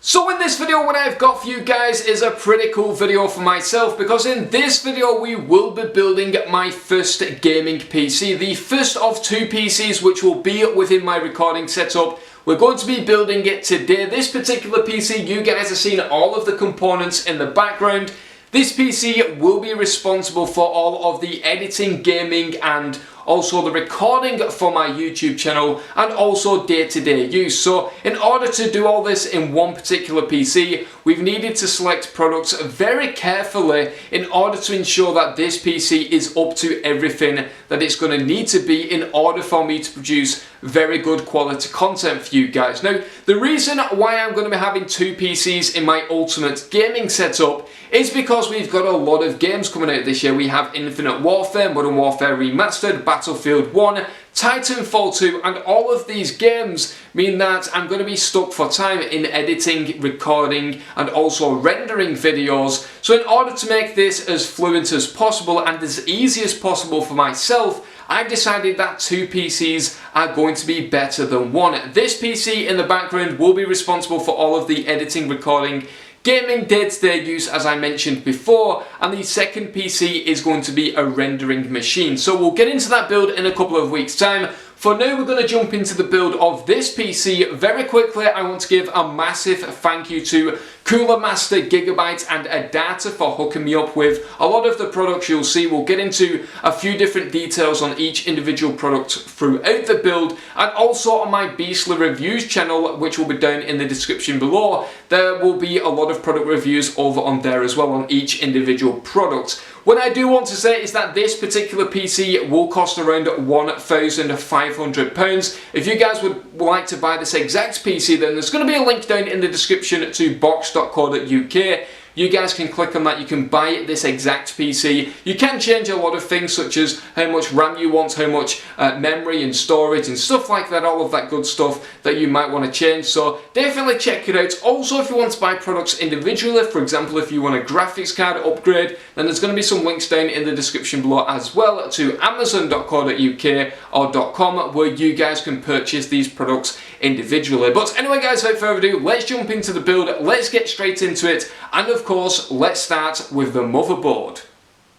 So in this video, what I've got for you guys is a pretty cool video for myself, because in this video we will be building my first gaming PC, the first of two PCs which will be within my recording setup. We're going to be building it today. This particular PC, you guys have seen all of the components in the background. This PC will be responsible for all of the editing, gaming, and also the recording for my YouTube channel, and also day-to-day use. So in order to do all this in one particular PC, we've needed to select products very carefully in order to ensure that this PC is up to everything that it's going to need to be in order for me to produce very good quality content for you guys. Now, the reason why I'm going to be having two PCs in my ultimate gaming setup is because we've got a lot of games coming out this year. We have Infinite Warfare, Modern Warfare Remastered, Battlefield 1, Titanfall 2, and all of these games mean that I'm going to be stuck for time in editing, recording, and also rendering videos. So in order to make this as fluent as possible and as easy as possible for myself, I've decided that two PCs are going to be better than one. This PC in the background will be responsible for all of the editing, recording, gaming, day-to-day use, as I mentioned before, and the second PC is going to be a rendering machine. So we'll get into that build in a couple of weeks' time. For now, we're going to jump into the build of this PC. Very quickly, I want to give a massive thank you to Cooler Master, Gigabyte, and Adata for hooking me up with a lot of the products you'll see. We'll get into a few different details on each individual product throughout the build, and also on my Beastly Reviews channel, which will be down in the description below. There will be a lot of product reviews over on there as well on each individual product. What I do want to say is that this particular PC will cost around £1,500. If you guys would like to buy this exact PC, then there's going to be a link down in the description to box.co.uk. You guys can click on that, you can buy this exact PC. You can change a lot of things, such as how much RAM you want, how much memory and storage and stuff like that, all of that good stuff that you might want to change. So definitely check it out. Also, if you want to buy products individually, for example, if you want a graphics card upgrade, then there's going to be some links down in the description below as well to amazon.co.uk or .com, where you guys can purchase these products individually. But anyway guys, without further ado, let's jump into the build, let's get straight into it, and of course, let's start with the motherboard.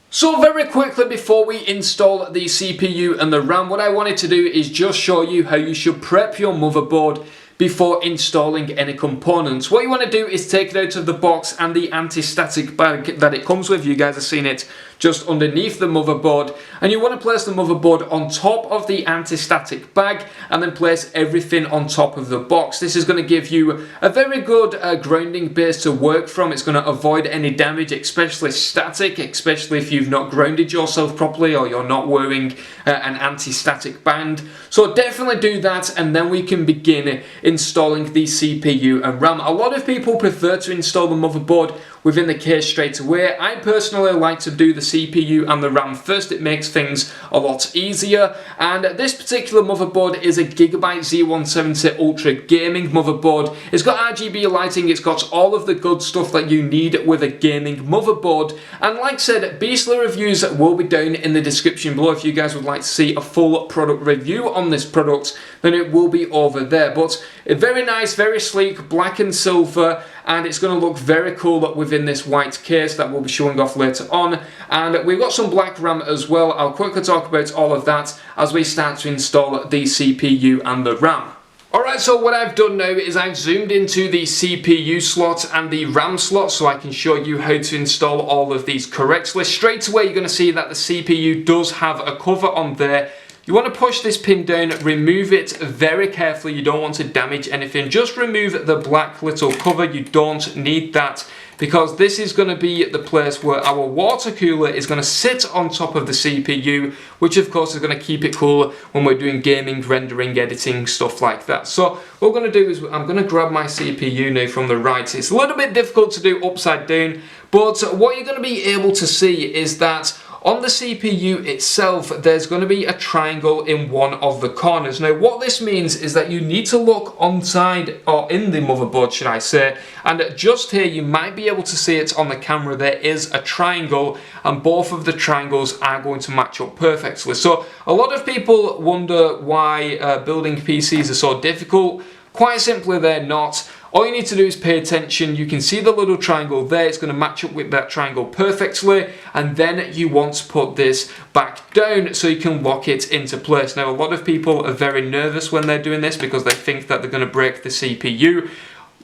So very quickly before we install the CPU and the RAM, what I wanted to do is just show you how you should prep your motherboard before installing any components. What you want to do is take it out of the box and the anti-static bag that it comes with. You guys have seen it just underneath the motherboard, and you want to place the motherboard on top of the anti-static bag and then place everything on top of the box. This is going to give you a very good grounding base to work from. It's going to avoid any damage, especially static, especially if you've not grounded yourself properly or you're not wearing an anti-static band. So definitely do that, and then we can begin installing the CPU and RAM. A lot of people prefer to install the motherboard within the case straight away. I personally like to do the CPU and the RAM first. It makes things a lot easier, and this particular motherboard is a Gigabyte Z170 Ultra gaming motherboard. It's got RGB lighting, it's got all of the good stuff that you need with a gaming motherboard, and like I said, Beastly Reviews will be down in the description below. If you guys would like to see a full product review on this product, then it will be over there. But very nice, very sleek, black and silver, and it's going to look very cool within this white case that we'll be showing off later on. And we've got some black RAM as well. I'll quickly talk about all of that as we start to install the CPU and the RAM. Alright, so what I've done now is I've zoomed into the CPU slot and the RAM slot so I can show you how to install all of these correctly. Straight away you're going to see that the CPU does have a cover on there. You want to push this pin down, remove it very carefully. You don't want to damage anything. Just remove the black little cover. You don't need that, because this is going to be the place where our water cooler is going to sit on top of the CPU, which of course is going to keep it cool when we're doing gaming, rendering, editing, stuff like that. So what we're going to do is I'm going to grab my CPU now from the right. It's a little bit difficult to do upside down, but what you're going to be able to see is that On the CPU itself, there's going to be a triangle in one of the corners. Now, what this means is that you need to look inside, or in the motherboard, should I say, and just here you might be able to see it on the camera. There is a triangle, and both of the triangles are going to match up perfectly. So a lot of people wonder why building PCs are so difficult. Quite simply, they're not. All you need to do is pay attention. You can see the little triangle there. It's going to match up with that triangle perfectly, and then you want to put this back down so you can lock it into place. Now, a lot of people are very nervous when they're doing this because they think that they're going to break the CPU.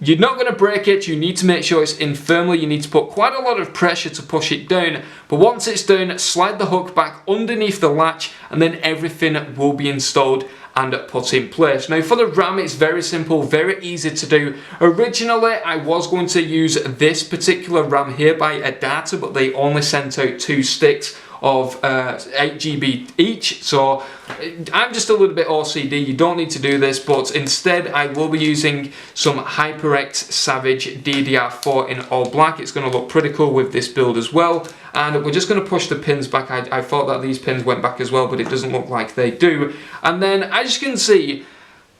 You're not going to break it. You need to make sure it's in firmly. You need to put quite a lot of pressure to push it down, but once it's down, slide the hook back underneath the latch, and then everything will be installed and put in place. Now, for the RAM, it's very simple, very easy to do. Originally, I was going to use this particular RAM here by Adata, but they only sent out 2 sticks of 8 GB each, so I'm just a little bit OCD. You don't need to do this, but instead I will be using some HyperX Savage DDR4 in all black. It's going to look pretty cool with this build as well, and we're just going to push the pins back. I thought that these pins went back as well, but it doesn't look like they do. And then, as you can see,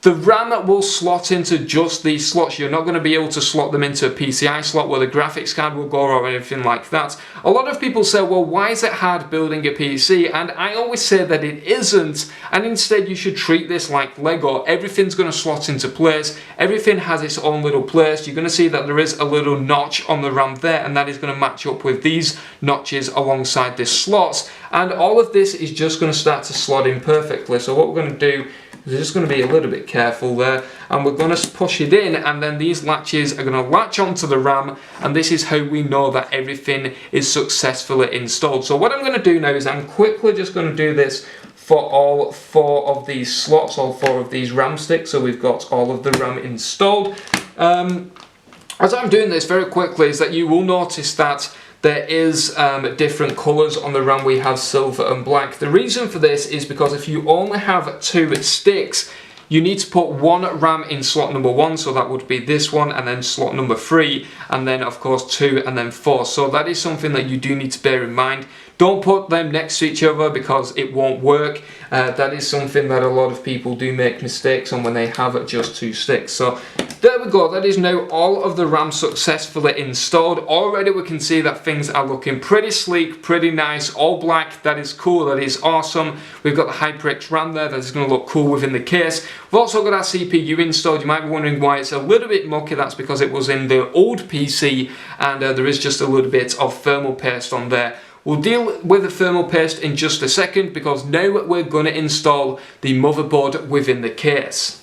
the RAM will slot into just these slots. You're not going to be able to slot them into a PCI slot where the graphics card will go or anything like that. A lot of people say, well, why is it hard building a PC? And I always say that it isn't, and instead you should treat this like Lego. Everything's going to slot into place. Everything has its own little place. You're going to see that there is a little notch on the RAM there, and that is going to match up with these notches alongside this slots. And all of this is just going to start to slot in perfectly. So what we're going to do, we're just going to be a little bit careful there, and we're going to push it in, and then these latches are going to latch onto the RAM, and this is how we know that everything is successfully installed. So what I'm going to do now is I'm quickly just going to do this for all 4 of these slots, all 4 of these RAM sticks, so we've got all of the RAM installed. As I'm doing this very quickly, is that you will notice that there is different colours on the RAM. We have silver and black. The reason for this is because if you only have 2 sticks, you need to put 1 RAM in slot number 1, so that would be this one, and then slot number 3, and then of course 2, and then 4. So that is something that you do need to bear in mind. Don't put them next to each other because it won't work. That is something that a lot of people do make mistakes on when they have just 2 sticks. So there we go. That is now all of the RAM successfully installed. Already we can see that things are looking pretty sleek, pretty nice, all black. That is cool. That is awesome. We've got the HyperX RAM there. That is going to look cool within the case. We've also got our CPU installed. You might be wondering why it's a little bit mucky. That's because it was in the old PC, and there is just a little bit of thermal paste on there. We'll deal with the thermal paste in just a second, because now we're going to install the motherboard within the case.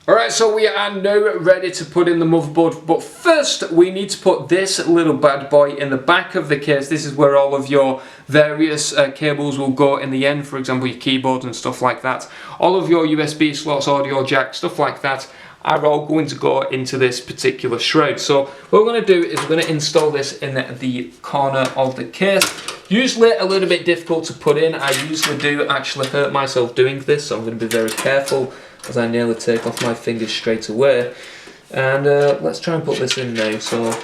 Alright, so we are now ready to put in the motherboard, but first we need to put this little bad boy in the back of the case. This is where all of your various cables will go in the end, for example your keyboard and stuff like that. All of your USB slots, audio jack, stuff like that are all going to go into this particular shroud. So what we're going to do is we're going to install this in the corner of the case. Usually a little bit difficult to put in. I usually do actually hurt myself doing this, so I'm going to be very careful as I nearly take off my fingers straight away. And let's try and put this in now. So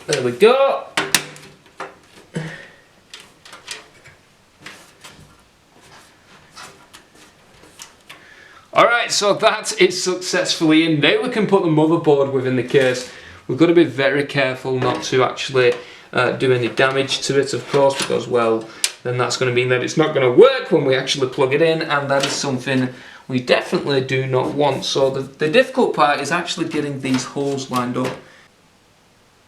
there we go. Alright, so that is successfully in. Now we can put the motherboard within the case. We've got to be very careful not to actually do any damage to it, of course, because, well, then that's going to mean that it's not going to work when we actually plug it in, and that is something we definitely do not want. So the difficult part is actually getting these holes lined up.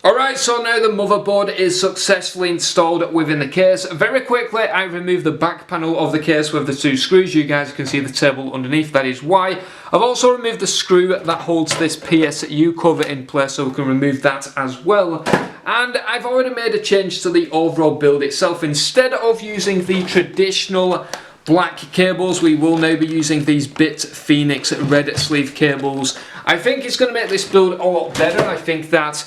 Alright, so now the motherboard is successfully installed within the case. Very quickly, I removed the back panel of the case with the 2 screws. You guys can see the table underneath, that is why. I've also removed the screw that holds this PSU cover in place, so we can remove that as well. And I've already made a change to the overall build itself. Instead of using the traditional black cables, we will now be using these Bit Phoenix red sleeve cables. I think it's going to make this build a lot better. I think that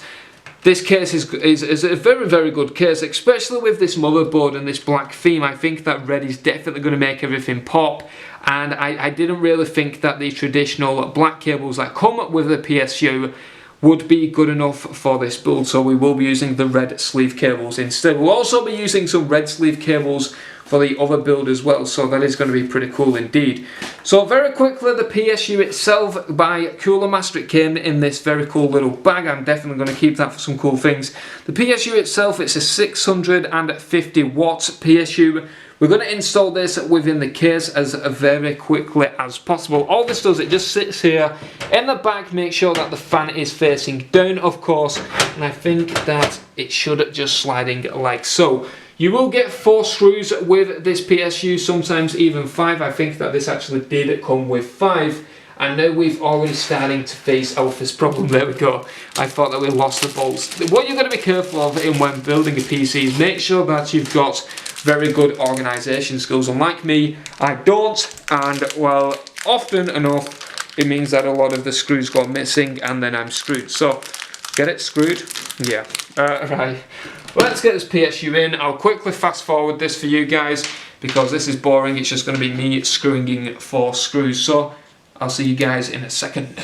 this case is a very, very good case, especially with this motherboard and this black theme. I think that red is definitely going to make everything pop, and I didn't really think that the traditional black cables that come with the PSU would be good enough for this build, so we will be using the red sleeve cables instead. We'll also be using some red sleeve cables for the other build as well, so that is going to be pretty cool indeed. So very quickly, the PSU itself by Cooler Master, it came in this very cool little bag. I'm definitely going to keep that for some cool things. The PSU itself, it's a 650 watts PSU. We're going to install this within the case as very quickly as possible. All this does, it just sits here in the back, make sure that the fan is facing down, of course, and I think that it should just sliding like so. You will get 4 screws with this PSU, sometimes even 5. I think that this actually did come with 5. And now we've already starting to face our first problem. There we go. I thought that we lost the bolts. What you're going to be careful of in when building a PC is make sure that you've got very good organisation skills. Unlike me, I don't, and well, often enough it means that a lot of the screws go missing and then I'm screwed. So, get it screwed? Yeah. Right. Let's get this PSU in. I'll quickly fast forward this for you guys because this is boring. It's just going to be me screwing in 4 screws. So I'll see you guys in a second.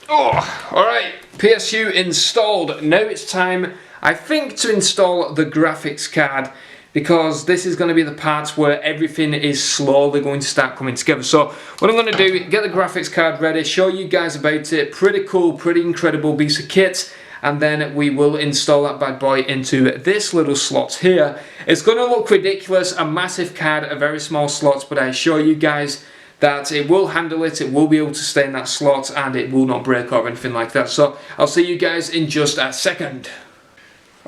Oh, alright. PSU installed. Now it's time, I think, to install the graphics card, because this is going to be the part where everything is slowly going to start coming together. So what I'm going to do, get the graphics card ready, show you guys about it. Pretty cool, pretty incredible piece of kit. And then we will install that bad boy into this little slot here. It's going to look ridiculous, a massive card, a very small slot, but I assure you guys that it will handle it, it will be able to stay in that slot, and it will not break or anything like that. So I'll see you guys in just a second.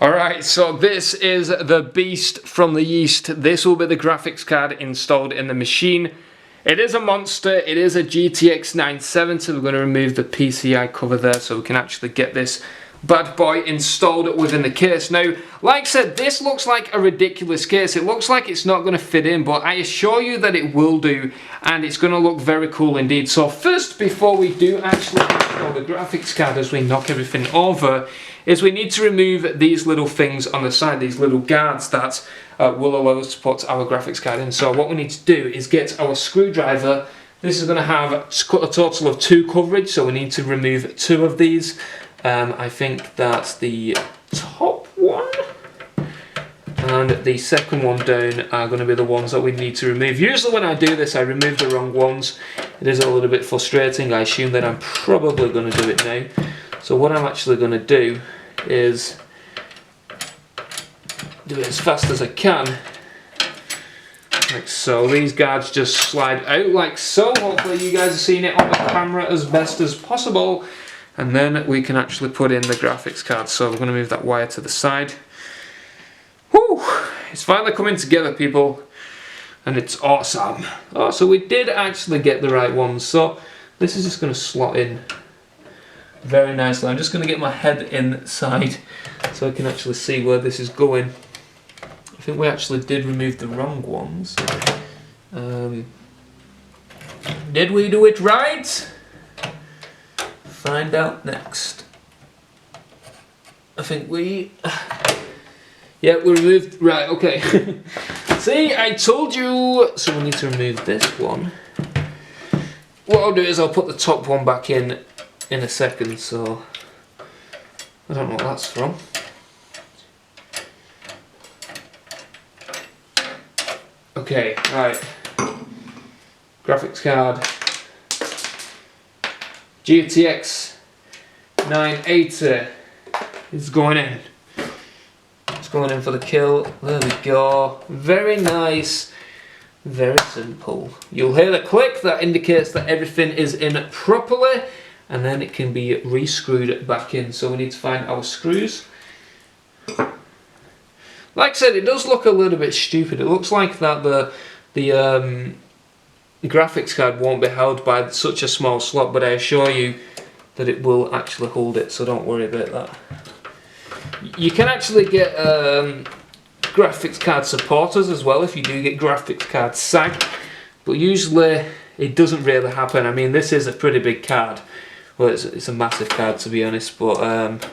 Alright, so this is the beast from the yeast. This will be the graphics card installed in the machine. It is a monster, it is a GTX 970. We're going to remove the PCI cover there so we can actually get this bad boy installed within the case. Now, like I said, this looks like a ridiculous case. It looks like it's not going to fit in, but I assure you that it will do, and it's going to look very cool indeed. So first, before we do actually install the graphics card, as we knock everything over, is we need to remove these little things on the side, these little guards that will allow us to put our graphics card in. So what we need to do is get our screwdriver. This is going to have a total of 2 coverage, so we need to remove 2 of these. I think that the top one and the second one down are going to be the ones that we need to remove. Usually when I do this I remove the wrong ones. It is a little bit frustrating. I assume that I'm probably going to do it now. So what I'm actually going to do is do it as fast as I can. Like so. These guards just slide out like so. Hopefully you guys are seeing it on the camera as best as possible. And then we can actually put in the graphics card. So we're going to move that wire to the side. Whew! It's finally coming together, people. And it's awesome. Oh, so we did actually get the right ones. So this is just going to slot in very nicely. I'm just going to get my head inside so I can actually see where this is going. I think we actually did remove the wrong ones. Did we do it right? Find out next. I think we... Yeah, we removed... Right, okay. See, I told you! So we need to remove this one. What I'll do is I'll put the top one back in a second, so... I don't know what that's from. Okay, right. Graphics card. GTX 980 is going in. It's going in for the kill. There we go. Very nice. Very simple. You'll hear the click that indicates that everything is in properly, and then it can be re-screwed back in. So we need to find our screws. Like I said, it does look a little bit stupid. It looks like that the graphics card won't be held by such a small slot, but I assure you that it will actually hold it, so don't worry about that. You can actually get graphics card supporters as well if you do get graphics card sag, but usually it doesn't really happen. I mean, this is a pretty big card. Well, it's a massive card to be honest, but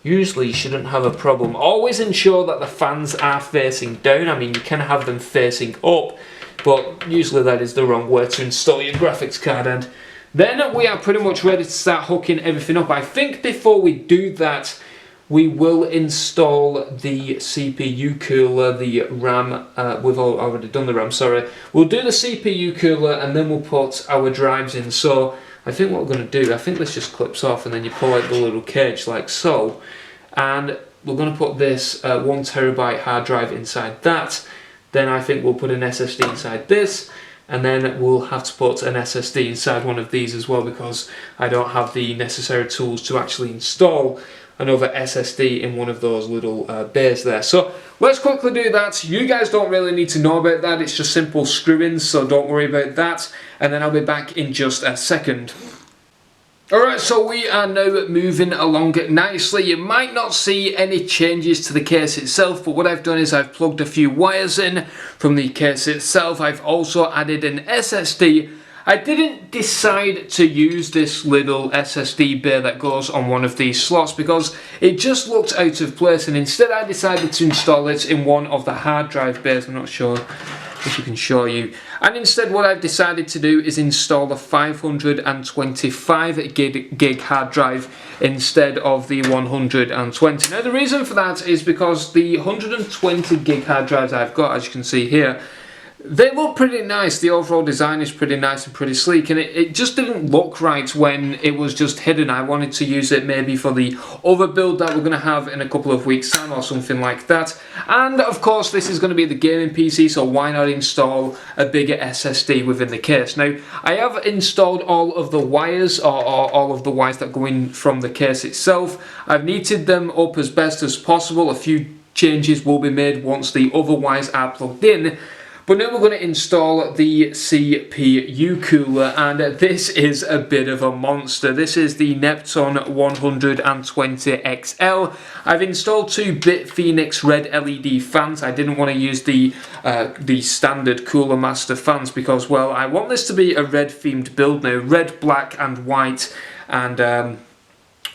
usually you shouldn't have a problem. Always ensure that the fans are facing down. I mean, you can have them facing up, but usually that is the wrong way to install your graphics card, and then we are pretty much ready to start hooking everything up. I think before we do that, we will install the CPU cooler, the RAM. We've already done the RAM, sorry. We'll do the CPU cooler and then we'll put our drives in. So I think what we're going to do, I think this just clips off and then you pull out the little cage like so. And we're going to put this 1TB hard drive inside that. Then I think we'll put an SSD inside this. And then we'll have to put an SSD inside one of these as well, because I don't have the necessary tools to actually install another SSD in one of those little bays there. So let's quickly do that. You guys don't really need to know about that. It's just simple screw-ins, so don't worry about that. And then I'll be back in just a second. Alright, so we are now moving along nicely. You might not see any changes to the case itself, but what I've done is I've plugged a few wires in from the case itself. I've also added an SSD. I didn't decide to use this little SSD bay that goes on one of these slots because it just looked out of place, and instead I decided to install it in one of the hard drive bays. I'm not sure if we can show you. And instead what I've decided to do is install the 525 gig hard drive instead of the 120. Now the reason for that is because the 120 gig hard drives I've got, as you can see here, they look pretty nice. The overall design is pretty nice and pretty sleek, and it just didn't look right when it was just hidden. I wanted to use it maybe for the other build that we're going to have in a couple of weeks time or something like that. And of course this is going to be the gaming PC, so why not install a bigger SSD within the case. Now I have installed all of the wires, or all of the wires that go in from the case itself. I've neated them up as best as possible. A few changes will be made once the other wires are plugged in. But now we're going to install the CPU cooler, and this is a bit of a monster. This is the Neptune 120XL. I've installed two Bitphoenix red LED fans. I didn't want to use the standard Cooler Master fans because, well, I want this to be a red themed build now. Red, black and white, and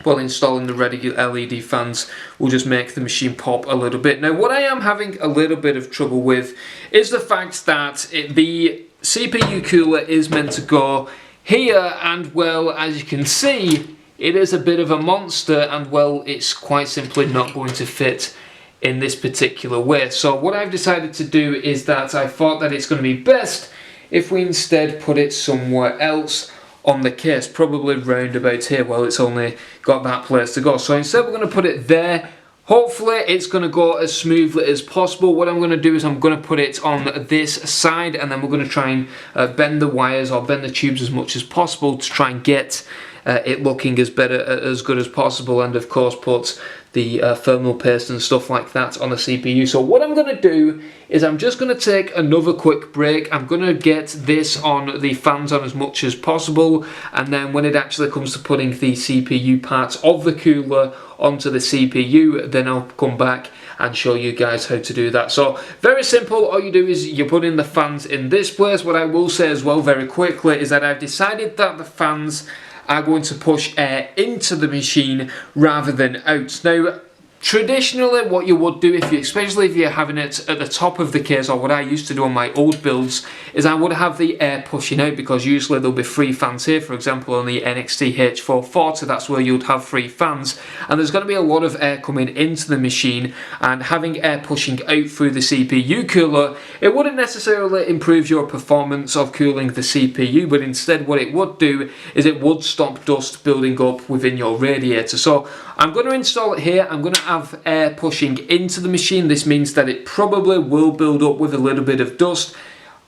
well, installing the red LED fans will just make the machine pop a little bit. Now, what I am having a little bit of trouble with is the fact that the CPU cooler is meant to go here, and well, as you can see, it is a bit of a monster, and well, it's quite simply not going to fit in this particular way. So what I've decided to do is that I thought that it's going to be best if we instead put it somewhere else on the case, probably round about here. Well, it's only got that place to go, so instead we're going to put it there. Hopefully it's going to go as smoothly as possible. What I'm going to do is I'm going to put it on this side, and then we're going to try and bend the wires or bend the tubes as much as possible to try and get it looking as good as possible, and of course put the thermal paste and stuff like that on the CPU. So what I'm going to do is I'm just going to take another quick break. I'm going to get this on the fans on as much as possible, and then when it actually comes to putting the CPU parts of the cooler onto the CPU, then I'll come back and show you guys how to do that. So very simple. All you do is you put in the fans in this place. What I will say as well very quickly is that I've decided that the fans are going to push air into the machine rather than out. Now, traditionally what you would do, especially if you're having it at the top of the case, or what I used to do on my old builds, is I would have the air pushing out, because usually there'll be 3 fans here. For example, on the NXT H440, that's where you'd have 3 fans, and there's going to be a lot of air coming into the machine, and having air pushing out through the CPU cooler, it wouldn't necessarily improve your performance of cooling the CPU, but instead what it would do is it would stop dust building up within your radiator. So I'm going to install it here. I'm going to have air pushing into the machine. This means that it probably will build up with a little bit of dust.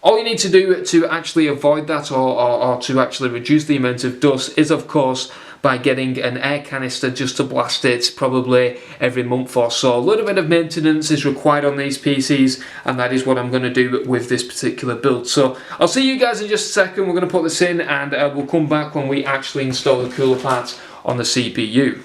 All you need to do to actually avoid that, or to actually reduce the amount of dust, is of course by getting an air canister just to blast it probably every month or so. A little bit of maintenance is required on these PCs, and that is what I'm going to do with this particular build. So I'll see you guys in just a second. We're going to put this in, and we'll come back when we actually install the cooler parts on the CPU.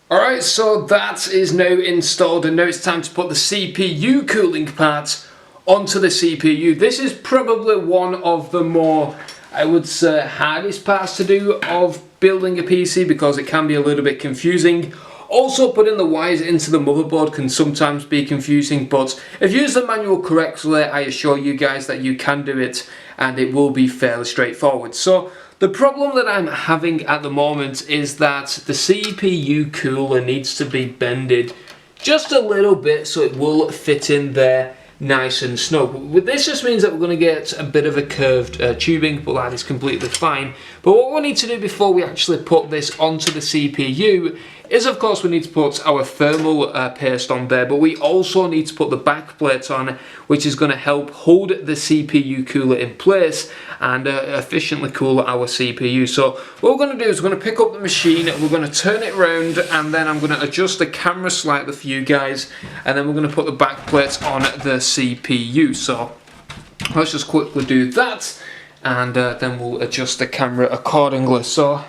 Alright, so that is now installed, and now it's time to put the CPU cooling parts onto the CPU. This is probably one of the more, I would say, hardest parts to do of building a PC, because it can be a little bit confusing. Also, putting the wires into the motherboard can sometimes be confusing, but if you use the manual correctly, I assure you guys that you can do it, and it will be fairly straightforward. So The problem that I'm having at the moment is that the CPU cooler needs to be bended just a little bit so it will fit in there nice and snug. This just means that we're going to get a bit of a curved tubing, but that is completely fine. But what we need to do before we actually put this onto the CPU is, of course, we need to put our thermal paste on there, but we also need to put the back plate on, which is going to help hold the CPU cooler in place and efficiently cool our CPU. So what we're going to do is we're going to pick up the machine, we're going to turn it around, and then I'm going to adjust the camera slightly for you guys, and then we're going to put the back plate on the CPU. So let's just quickly do that, and then we'll adjust the camera accordingly. So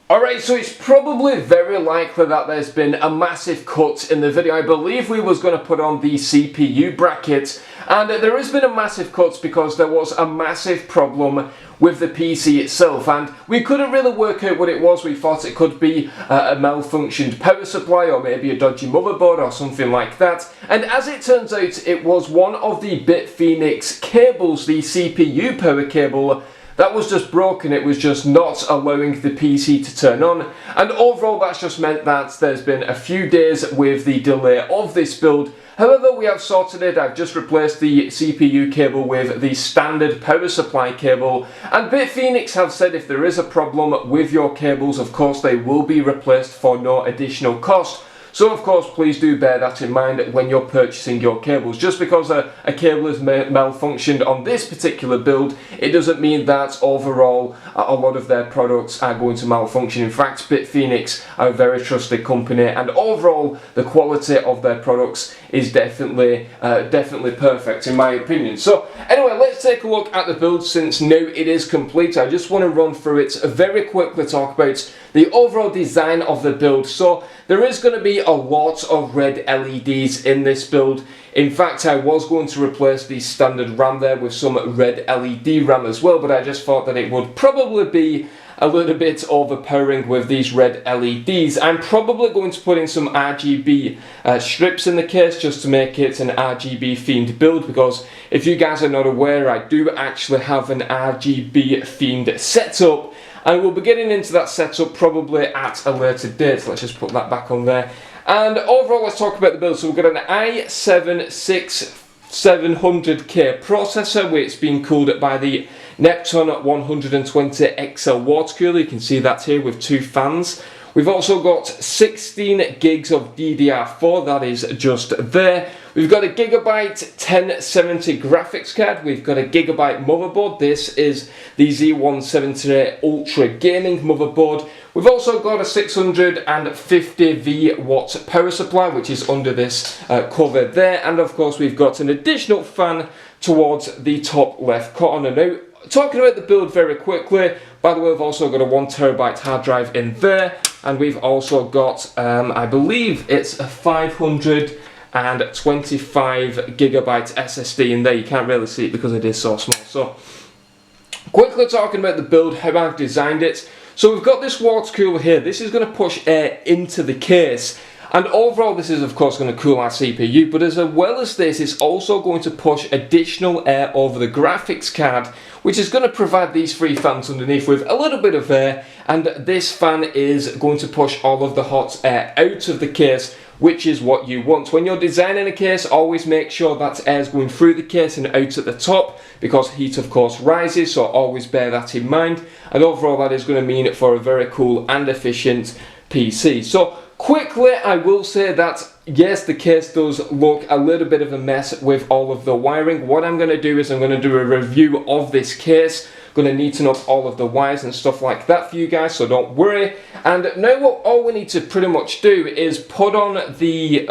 alright, so it's probably very likely that there's been a massive cut in the video. I believe we was going to put on the CPU bracket, and there has been a massive cut because there was a massive problem with the PC itself, and we couldn't really work out what it was. We thought it could be a malfunctioned power supply or maybe a dodgy motherboard or something like that, and as it turns out it was one of the Bitfenix cables, the CPU power cable, that was just broken. It was just not allowing the PC to turn on, and overall that's just meant that there's been a few days with the delay of this build. However, we have sorted it. I've just replaced the CPU cable with the standard power supply cable, and Bitfenix have said if there is a problem with your cables, of course they will be replaced for no additional cost. So of course, please do bear that in mind when you're purchasing your cables. Just because a cable has malfunctioned on this particular build, it doesn't mean that overall a lot of their products are going to malfunction. In fact, Bitfenix are a very trusted company, and overall the quality of their products is definitely perfect in my opinion. So anyway, let's take a look at the build since now it is complete. I just want to run through it very quickly, talk about the overall design of the build. So there is going to be a lot of red LEDs in this build. In fact, I was going to replace the standard RAM there with some red LED RAM as well, but I just thought that it would probably be a little bit overpowering with these red LEDs. I'm probably going to put in some RGB strips in the case just to make it an RGB themed build, because if you guys are not aware, I do actually have an RGB themed setup, and we'll be getting into that setup probably at a later date. So let's just put that back on there. And overall, let's talk about the build. So we've got an i7-6700K processor, which is being cooled by the Neptune 120 XL water cooler. You can see that here with two fans. We've also got 16 gigs of DDR4, that is just there. We've got a Gigabyte 1070 graphics card. We've got a Gigabyte motherboard. This is the Z178 Ultra gaming motherboard. We've also got a 650 watt power supply, which is under this cover there. And of course, we've got an additional fan towards the top left corner. Now, talking about the build very quickly, by the way, we've also got a 1TB hard drive in there, and we've also got, I believe it's a 525 gigabyte SSD in there. You can't really see it because it is so small. So, quickly talking about the build, how I've designed it. So we've got this water cooler here. This is going to push air into the case. And overall, this is of course going to cool our CPU, but as well as this, it's also going to push additional air over the graphics card, which is going to provide these three fans underneath with a little bit of air, and this fan is going to push all of the hot air out of the case, which is what you want. When you're designing a case, always make sure that air is going through the case and out at the top, because heat of course rises, so always bear that in mind. And overall, that is going to mean for a very cool and efficient PC. So quickly, I will say that yes, the case does look a little bit of a mess with all of the wiring. What I'm going to do is I'm going to do a review of this case. I'm going to neaten up all of the wires and stuff like that for you guys, so don't worry. And now all we need to pretty much do is put on the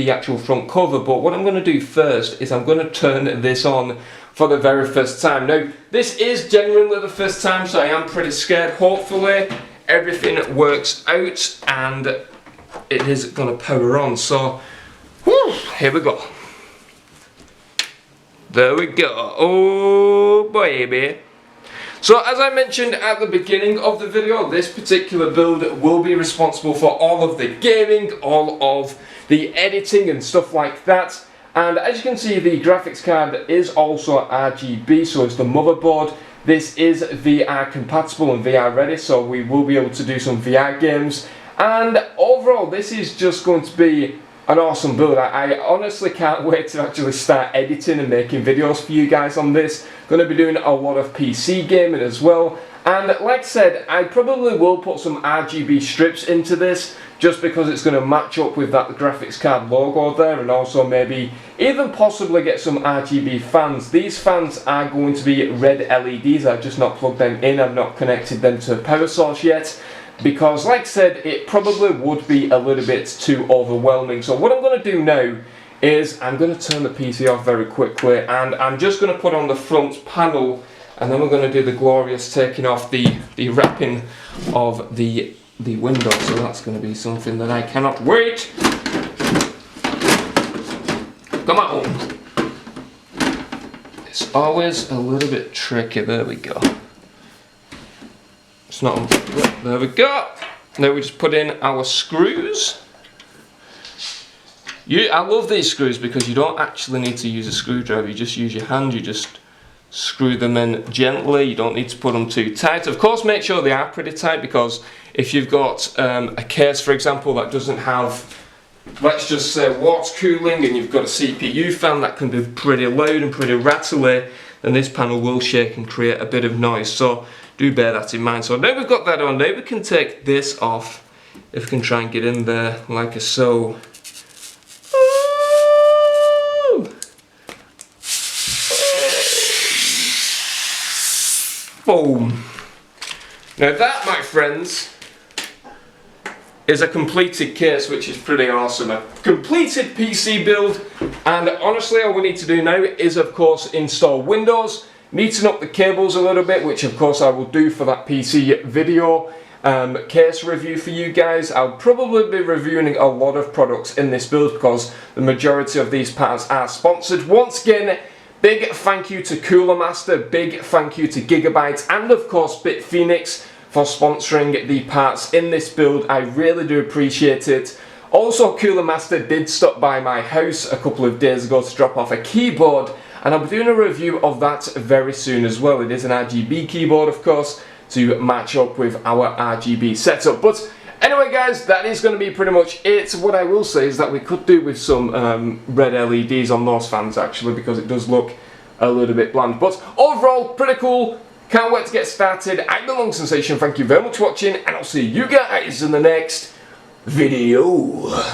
actual front cover. But what I'm going to do first is I'm going to turn this on for the very first time. Now, this is genuinely the first time, so I am pretty scared. Hopefully everything works out and it is going to power on. So, whew, here we go. There we go. Oh baby. So as I mentioned at the beginning of the video, this particular build will be responsible for all of the gaming, all of the editing and stuff like that. And as you can see, the graphics card is also RGB, so it's the motherboard. This is VR compatible and VR ready, so we will be able to do some VR games. And overall, this is just going to be an awesome build. I honestly can't wait to actually start editing and making videos for you guys on this. Going to be doing a lot of PC gaming as well. And like I said, I probably will put some RGB strips into this, just because it's going to match up with that graphics card logo there, and also maybe even possibly get some RGB fans. These fans are going to be red LEDs. I've just not plugged them in, I've not connected them to a power source yet, because like I said, it probably would be a little bit too overwhelming. So what I'm going to do now is I'm going to turn the PC off very quickly, and I'm just going to put on the front panel, and then we're going to do the glorious taking off the wrapping of the window. So that's going to be something that I cannot wait. Come on. It's always a little bit tricky. There we go. It's not. There we go. Now we just put in our screws. I love these screws because you don't actually need to use a screwdriver. You just use your hand. You just screw them in gently. You don't need to put them too tight. Of course, make sure they are pretty tight, because if you've got a case, for example, that doesn't have, let's just say, water cooling, and you've got a CPU fan that can be pretty loud and pretty rattly, then this panel will shake and create a bit of noise. So do bear that in mind. So now we've got that on, now we can take this off. If we can try and get in there like so. Boom. Now that, my friends, is a completed case, which is pretty awesome. A completed PC build, and honestly all we need to do now is of course install Windows, neaten up the cables a little bit, which of course I will do for that PC video case review for you guys. I'll probably be reviewing a lot of products in this build because the majority of these parts are sponsored. Once again, big thank you to Cooler Master, big thank you to Gigabyte, and of course BitPhoenix for sponsoring the parts in this build. I really do appreciate it. Also, Cooler Master did stop by my house a couple of days ago to drop off a keyboard, and I'll be doing a review of that very soon as well. It is an RGB keyboard, of course, to match up with our RGB setup. But anyway guys, that is going to be pretty much it. What I will say is that we could do with some red LEDs on those fans actually, because it does look a little bit bland. But overall, pretty cool. Can't wait to get started. I'm the Long Sensation. Thank you very much for watching, and I'll see you guys in the next video.